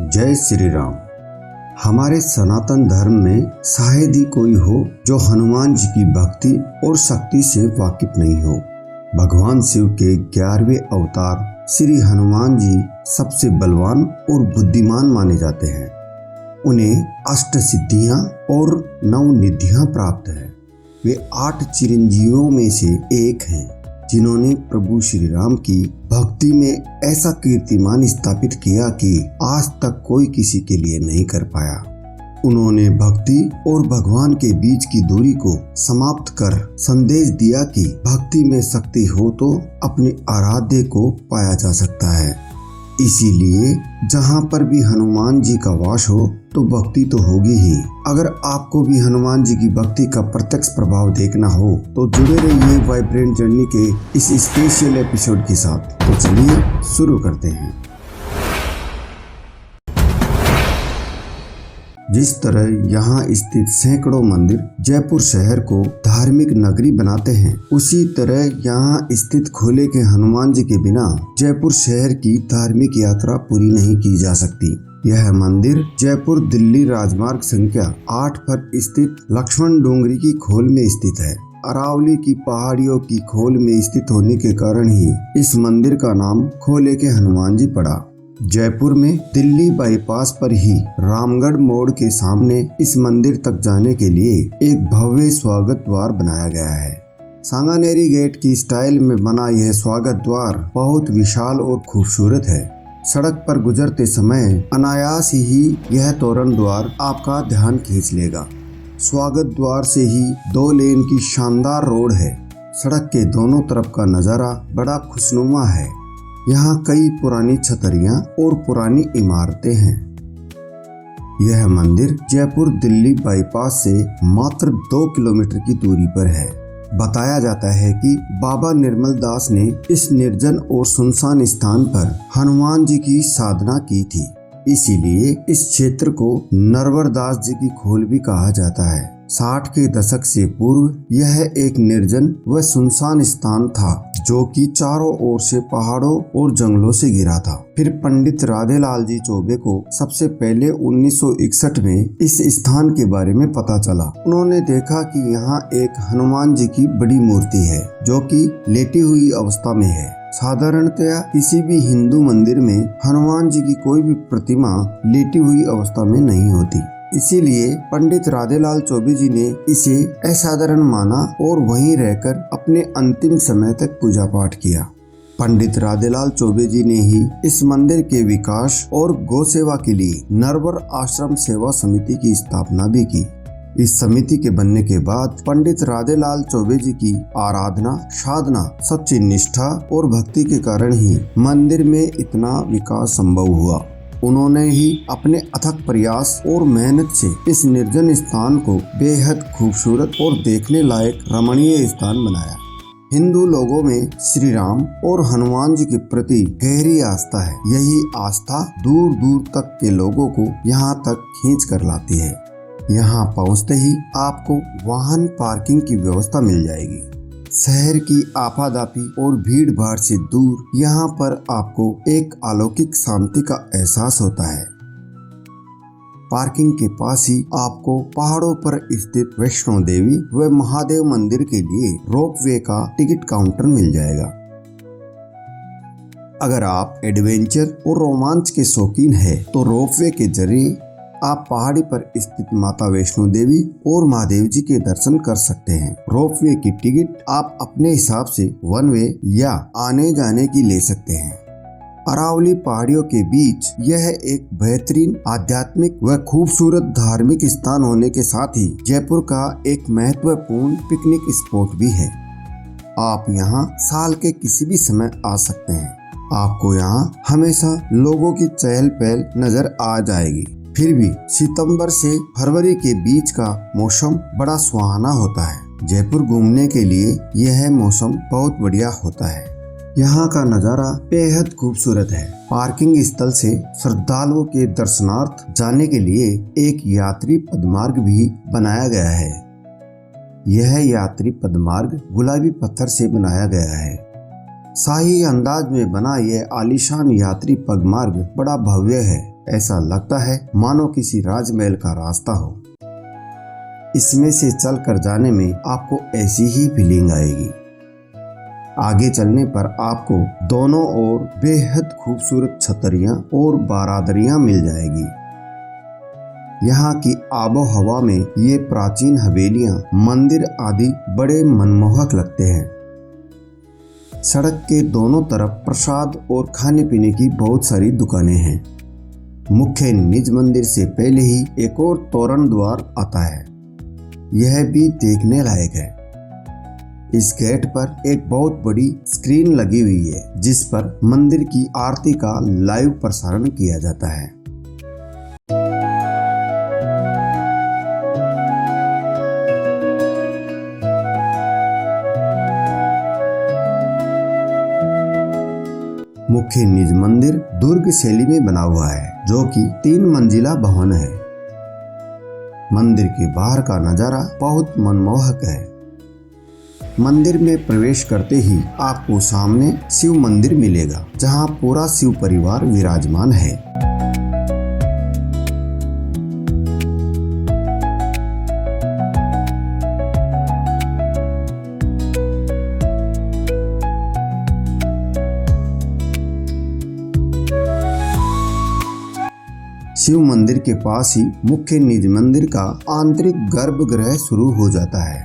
जय श्री राम। हमारे सनातन धर्म में शायद ही कोई हो जो हनुमान जी की भक्ति और शक्ति से वाकिफ नहीं हो। भगवान शिव के 11वें अवतार श्री हनुमान जी सबसे बलवान और बुद्धिमान माने जाते हैं। उन्हें अष्ट सिद्धियां और 9 निधियां प्राप्त है। वे 8 चिरंजीवियों में से एक हैं जिन्होंने प्रभु श्री राम की भक्ति में ऐसा कीर्तिमान स्थापित किया कि आज तक कोई किसी के लिए नहीं कर पाया। उन्होंने भक्ति और भगवान के बीच की दूरी को समाप्त कर संदेश दिया कि भक्ति में शक्ति हो तो अपने आराध्य को पाया जा सकता है। इसीलिए जहाँ पर भी हनुमान जी का वास हो तो भक्ति तो होगी ही। अगर आपको भी हनुमान जी की भक्ति का प्रत्यक्ष प्रभाव देखना हो तो जुड़े रहिए वाइब्रेंट जर्नी के इस स्पेशल एपिसोड के साथ। तो चलिए शुरू करते हैं। जिस तरह यहाँ स्थित सैकड़ों मंदिर जयपुर शहर को धार्मिक नगरी बनाते हैं, उसी तरह यहाँ स्थित खोले के हनुमान जी के बिना जयपुर शहर की धार्मिक यात्रा पूरी नहीं की जा सकती। यह मंदिर जयपुर दिल्ली राजमार्ग संख्या 8 पर स्थित लक्ष्मण डोंगरी की खोल में स्थित है। अरावली की पहाड़ियों की खोल में स्थित होने के कारण ही इस मंदिर का नाम खोले के हनुमान जी पड़ा। जयपुर में दिल्ली बाईपास पर ही रामगढ़ मोड़ के सामने इस मंदिर तक जाने के लिए एक भव्य स्वागत द्वार बनाया गया है। सांगानेरी गेट की स्टाइल में बना यह स्वागत द्वार बहुत विशाल और खूबसूरत है। सड़क पर गुजरते समय अनायास ही यह तोरण द्वार आपका ध्यान खींच लेगा। स्वागत द्वार से ही 2 लेन की शानदार रोड है। सड़क के दोनों तरफ का नजारा बड़ा खुशनुमा है। यहाँ कई पुरानी छतरियां और पुरानी इमारतें हैं। यह मंदिर जयपुर दिल्ली बाईपास से मात्र 2 किलोमीटर की दूरी पर है। बताया जाता है कि बाबा निर्मल दास ने इस निर्जन और सुनसान स्थान पर हनुमान जी की साधना की थी। इसीलिए इस क्षेत्र को नरवर दास जी की खोल भी कहा जाता है। 60 के दशक से पूर्व यह एक निर्जन व सुनसान स्थान था जो कि चारों ओर से पहाड़ों और जंगलों से घिरा था। फिर पंडित राधेलाल जी चौबे को सबसे पहले 1961 में इस स्थान के बारे में पता चला। उन्होंने देखा कि यहाँ एक हनुमान जी की बड़ी मूर्ति है जो कि लेटी हुई अवस्था में है। साधारणतया किसी भी हिंदू मंदिर में हनुमान जी की कोई भी प्रतिमा लेटी हुई अवस्था में नहीं होती। इसीलिए पंडित राधेलाल चौबे जी ने इसे असाधारण माना और वहीं रहकर अपने अंतिम समय तक पूजा पाठ किया। पंडित राधेलाल चौबे जी ने ही इस मंदिर के विकास और गौ सेवा के लिए नरवर आश्रम सेवा समिति की स्थापना भी की। इस समिति के बनने के बाद पंडित राधेलाल चौबे जी की आराधना, साधना, सच्ची निष्ठा और भक्ति के कारण ही मंदिर में इतना विकास संभव हुआ। उन्होंने ही अपने अथक प्रयास और मेहनत से इस निर्जन स्थान को बेहद खूबसूरत और देखने लायक रमणीय स्थान बनाया। हिंदू लोगों में श्री राम और हनुमान जी के प्रति गहरी आस्था है। यही आस्था दूर दूर तक के लोगों को यहाँ तक खींच कर लाती है। यहाँ पहुँचते ही आपको वाहन पार्किंग की व्यवस्था मिल जाएगी। शहर की आपाधापी और भीड़ भाड़ से दूर यहाँ पर आपको एक अलौकिक शांति का एहसास होता है। पार्किंग के पास ही आपको पहाड़ों पर स्थित वैष्णो देवी व महादेव मंदिर के लिए रोपवे का टिकट काउंटर मिल जाएगा। अगर आप एडवेंचर और रोमांच के शौकीन हैं तो रोपवे के जरिए आप पहाड़ी पर स्थित माता वैष्णो देवी और महादेव जी के दर्शन कर सकते हैं। रोपवे की टिकट आप अपने हिसाब से 1 वे या आने जाने की ले सकते हैं। अरावली पहाड़ियों के बीच यह एक बेहतरीन आध्यात्मिक व खूबसूरत धार्मिक स्थान होने के साथ ही जयपुर का एक महत्वपूर्ण पिकनिक स्पॉट भी है। आप यहाँ साल के किसी भी समय आ सकते हैं। आपको यहाँ हमेशा लोगों की चहल पहल नजर आ जाएगी। फिर भी सितंबर से फरवरी के बीच का मौसम बड़ा सुहाना होता है। जयपुर घूमने के लिए यह मौसम बहुत बढ़िया होता है। यहाँ का नज़ारा बेहद खूबसूरत है। पार्किंग स्थल से श्रद्धालुओं के दर्शनार्थ जाने के लिए एक यात्री पदमार्ग भी बनाया गया है। यह यात्री पदमार्ग गुलाबी पत्थर से बनाया गया है। शाही अंदाज में बना यह आलीशान यात्री पदमार्ग बड़ा भव्य है। ऐसा लगता है मानो किसी राजमहल का रास्ता हो। इसमें से चल कर जाने में आपको ऐसी ही फीलिंग आएगी। आगे चलने पर आपको दोनों ओर बेहद खूबसूरत छतरियां और बारादरियां मिल जाएगी। यहाँ की आबो हवा में ये प्राचीन हवेलियां, मंदिर आदि बड़े मनमोहक लगते हैं। सड़क के दोनों तरफ प्रसाद और खाने पीने की बहुत सारी दुकानें हैं। मुख्य निज मंदिर से पहले ही एक और तोरण द्वार आता है, यह भी देखने लायक है। इस गेट पर एक बहुत बड़ी स्क्रीन लगी हुई है जिस पर मंदिर की आरती का लाइव प्रसारण किया जाता है। मुख्य निज मंदिर दुर्ग शैली में बना हुआ है, जो कि 3 मंजिला भवन है। मंदिर के बाहर का नजारा बहुत मनमोहक है। मंदिर में प्रवेश करते ही आपको सामने शिव मंदिर मिलेगा, जहां पूरा शिव परिवार विराजमान है। शिव मंदिर के पास ही मुख्य निज मंदिर का आंतरिक गर्भगृह शुरू हो जाता है।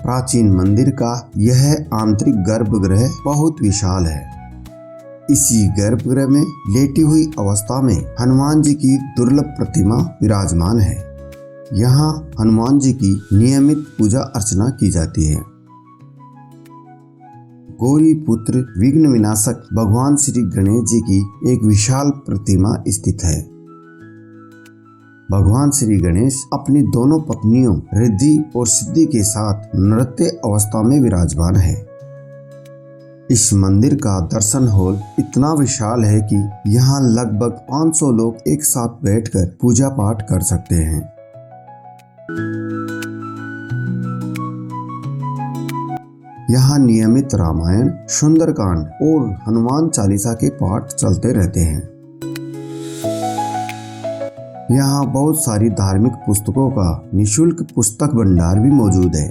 प्राचीन मंदिर का यह आंतरिक गर्भगृह बहुत विशाल है। इसी गर्भगृह में लेटी हुई अवस्था में हनुमान जी की दुर्लभ प्रतिमा विराजमान है। यहाँ हनुमान जी की नियमित पूजा अर्चना की जाती है। गौरी पुत्र विघ्न विनाशक भगवान श्री गणेश जी की एक विशाल प्रतिमा स्थित है। भगवान श्री गणेश अपनी दोनों पत्नियों रिद्धि और सिद्धि के साथ नृत्य अवस्था में विराजमान है। इस मंदिर का दर्शन हॉल इतना विशाल है कि यहाँ लगभग 500 लोग एक साथ बैठकर पूजा पाठ कर सकते हैं। यहाँ नियमित रामायण, सुंदरकांड और हनुमान चालीसा के पाठ चलते रहते हैं। यहाँ बहुत सारी धार्मिक पुस्तकों का निशुल्क पुस्तक भंडार भी मौजूद है।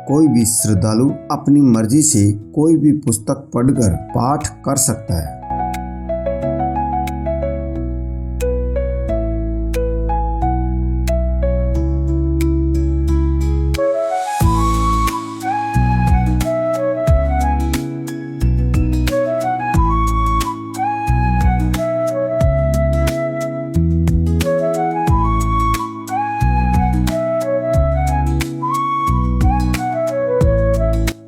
कोई भी श्रद्धालु अपनी मर्जी से कोई भी पुस्तक पढ़कर पाठ कर सकता है।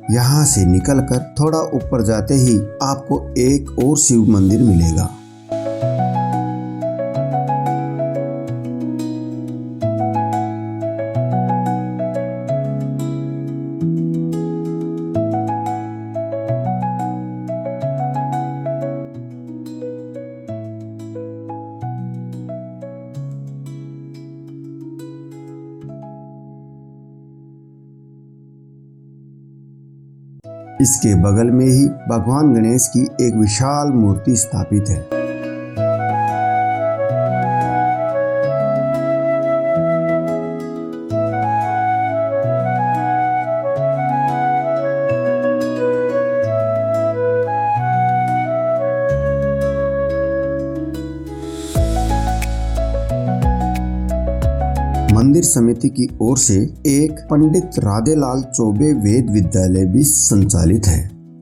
यहाँ से निकलकर थोड़ा ऊपर जाते ही आपको एक और शिव मंदिर मिलेगा। इसके बगल में ही भगवान गणेश की एक विशाल मूर्ति स्थापित है। मंदिर समिति की ओर से एक पंडित राधेलाल चौबे वेद विद्यालय भी संचालित है।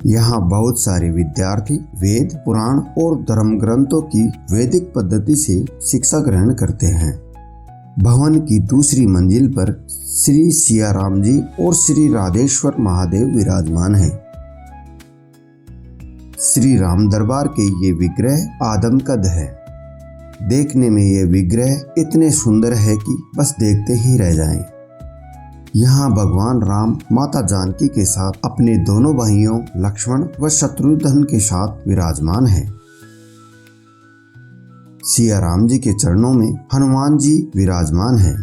यहाँ बहुत सारे विद्यार्थी वेद, पुराण और धर्म ग्रंथों की वैदिक पद्धति से शिक्षा ग्रहण करते हैं। भवन की दूसरी मंजिल पर श्री सियाराम जी और श्री राधेश्वर महादेव विराजमान है। श्री राम दरबार के ये विग्रह आदमकद है। देखने में ये विग्रह इतने सुंदर है कि बस देखते ही रह जाएं। यहाँ भगवान राम माता जानकी के साथ अपने दोनों भाइयों लक्ष्मण व शत्रुघ्न के साथ विराजमान है। सिया राम जी के चरणों में हनुमान जी विराजमान है।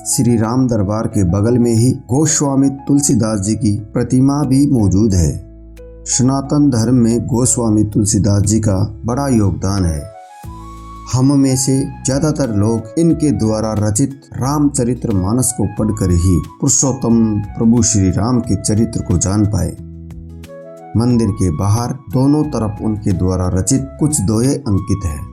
श्री राम दरबार के बगल में ही गोस्वामी तुलसीदास जी की प्रतिमा भी मौजूद है। सनातन धर्म में गोस्वामी तुलसीदास जी का बड़ा योगदान है। हम में से ज्यादातर लोग इनके द्वारा रचित रामचरितमानस को पढ़कर ही पुरुषोत्तम प्रभु श्री राम के चरित्र को जान पाए। मंदिर के बाहर दोनों तरफ उनके द्वारा रचित कुछ दोहे अंकित है।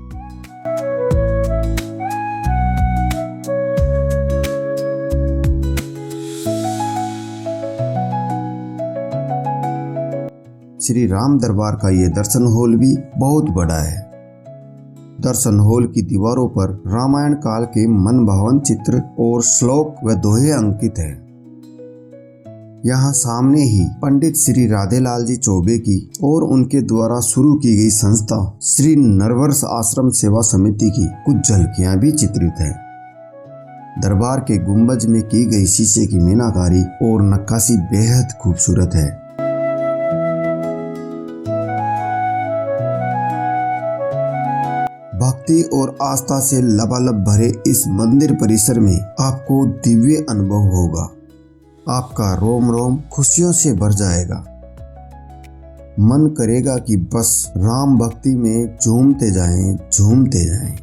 श्री राम दरबार का ये दर्शन हॉल भी बहुत बड़ा है। दर्शन हॉल की दीवारों पर रामायण काल के मनभावन चित्र और श्लोक व दोहे अंकित है। यहाँ सामने ही पंडित श्री राधेलाल जी चौबे की और उनके द्वारा शुरू की गई संस्था श्री नरवर्ष आश्रम सेवा समिति की कुछ झलकियां भी चित्रित है। दरबार के गुंबज में की गई शीशे की मीनाकारी और नक्काशी बेहद खूबसूरत है। भक्ति और आस्था से लबालब भरे इस मंदिर परिसर में आपको दिव्य अनुभव होगा। आपका रोम रोम खुशियों से भर जाएगा। मन करेगा कि बस राम भक्ति में झूमते जाएं, झूमते जाएं।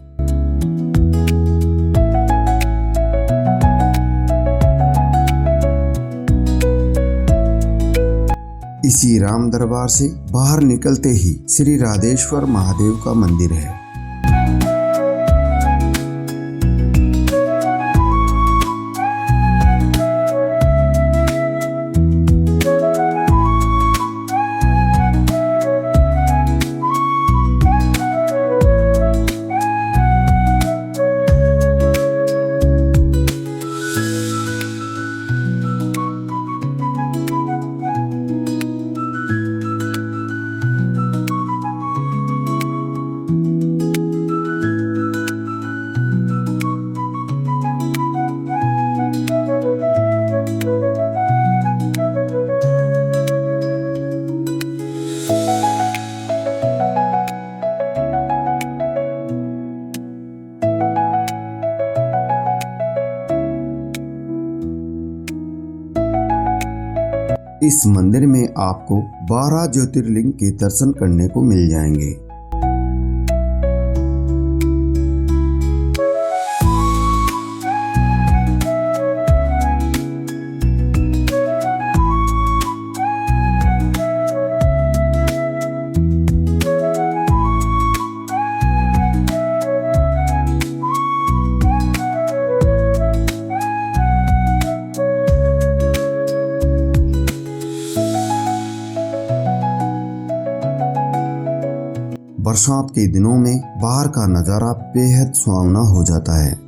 इसी राम दरबार से बाहर निकलते ही श्री राधेश्वर महादेव का मंदिर है। इस मंदिर में आपको 12 ज्योतिर्लिंग के दर्शन करने को मिल जाएंगे। बरसात के दिनों में बाहर का नजारा बेहद सुहावना हो जाता है।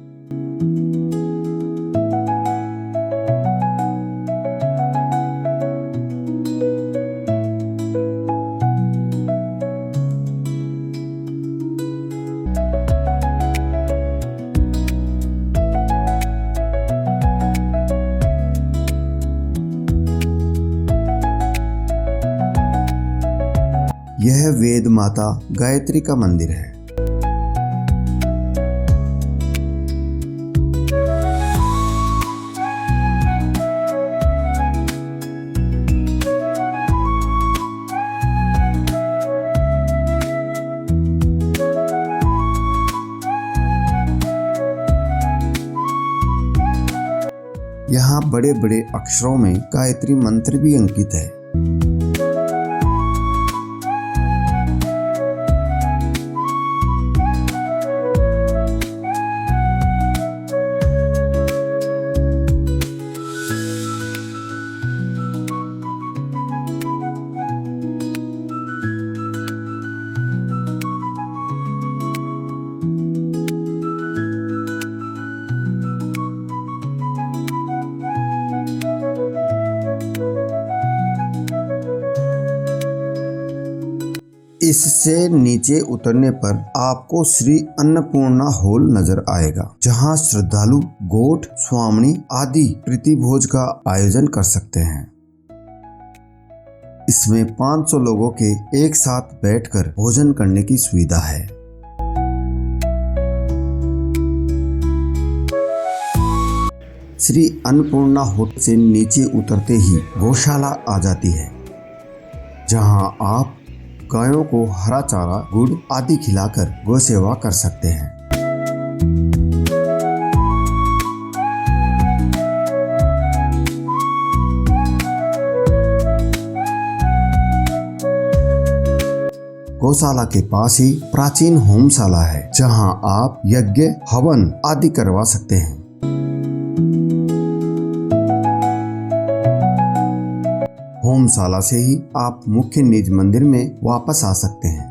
यह वेद माता गायत्री का मंदिर है। यहाँ बड़े बड़े अक्षरों में गायत्री मंत्र भी अंकित है। इससे नीचे उतरने पर आपको श्री अन्नपूर्णा हॉल नजर आएगा, जहां श्रद्धालु गोठ, स्वामणी आदि प्रीतिभोज का आयोजन कर सकते हैं। इसमें 500 लोगों के एक साथ बैठकर भोजन करने की सुविधा है। श्री अन्नपूर्णा होटल से नीचे उतरते ही गौशाला आ जाती है, जहां आप गायों को हरा चारा, गुड़ आदि खिलाकर गौ सेवा कर सकते हैं। गौशाला के पास ही प्राचीन होमशाला है, जहां आप यज्ञ, हवन आदि करवा सकते हैं। होमशाला से ही आप मुख्य निज मंदिर में वापस आ सकते हैं।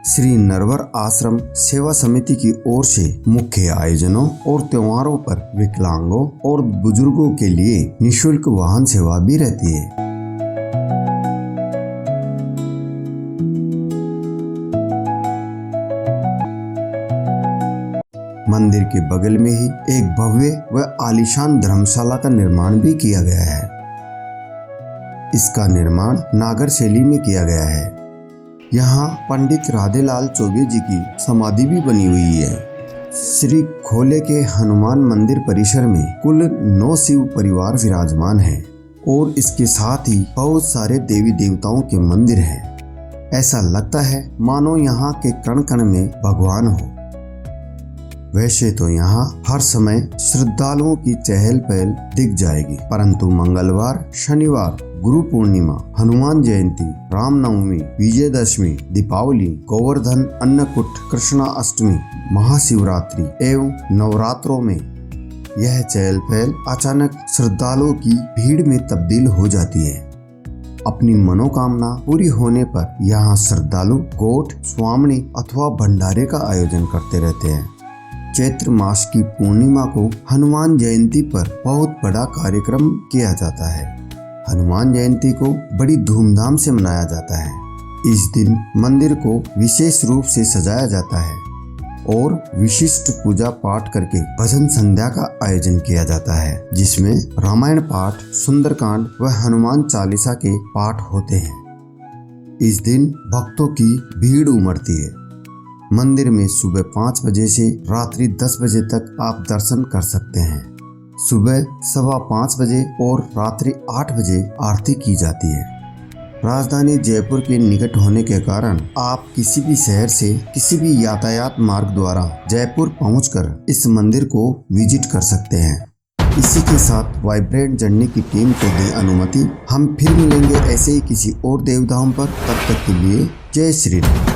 श्री नरवर आश्रम सेवा समिति की ओर से मुख्य आयोजनों और त्योहारों पर विकलांगों और बुजुर्गों के लिए निःशुल्क वाहन सेवा भी रहती है। मंदिर के बगल में ही एक भव्य व आलीशान धर्मशाला का निर्माण भी किया गया है। इसका निर्माण नागर शैली में किया गया है। यहाँ पंडित राधेलाल चौबे जी की समाधि भी बनी हुई है। श्री खोले के हनुमान मंदिर परिसर में कुल 9 शिव परिवार विराजमान हैं और इसके साथ ही बहुत सारे देवी देवताओं के मंदिर हैं। ऐसा लगता है मानो यहाँ के कण कण में भगवान हो। वैसे तो यहाँ हर समय श्रद्धालुओं की चहल पहल दिख जाएगी, परंतु मंगलवार, शनिवार, गुरु पूर्णिमा, हनुमान जयंती, रामनवमी, विजयदशमी, दीपावली, गोवर्धन, अन्नकूट, कृष्णा अष्टमी, महाशिवरात्रि एवं नवरात्रों में यह चहल पहल अचानक श्रद्धालुओं की भीड़ में तब्दील हो जाती है। अपनी मनोकामना पूरी होने पर यहाँ श्रद्धालु गोठ, स्वामणी अथवा भंडारे का आयोजन करते रहते हैं। चैत्र मास की पूर्णिमा को हनुमान जयंती पर बहुत बड़ा कार्यक्रम किया जाता है। हनुमान जयंती को बड़ी धूमधाम से मनाया जाता है। इस दिन मंदिर को विशेष रूप से सजाया जाता है और विशिष्ट पूजा पाठ करके भजन संध्या का आयोजन किया जाता है, जिसमें रामायण पाठ, सुंदरकांड व हनुमान चालीसा के पाठ होते हैं। इस दिन भक्तों की भीड़ उमड़ती है। मंदिर में सुबह 5 बजे से रात्रि 10 बजे तक आप दर्शन कर सकते हैं। सुबह 5:15 बजे और रात्रि 8 बजे आरती की जाती है। राजधानी जयपुर के निकट होने के कारण आप किसी भी शहर से किसी भी यातायात मार्ग द्वारा जयपुर पहुंचकर इस मंदिर को विजिट कर सकते हैं। इसी के साथ वाइब्रेंट जर्नी की टीम को दी अनुमति। हम फिर मिलेंगे ऐसे ही किसी और देवधाम पर। तब तक के लिए जय श्री राम।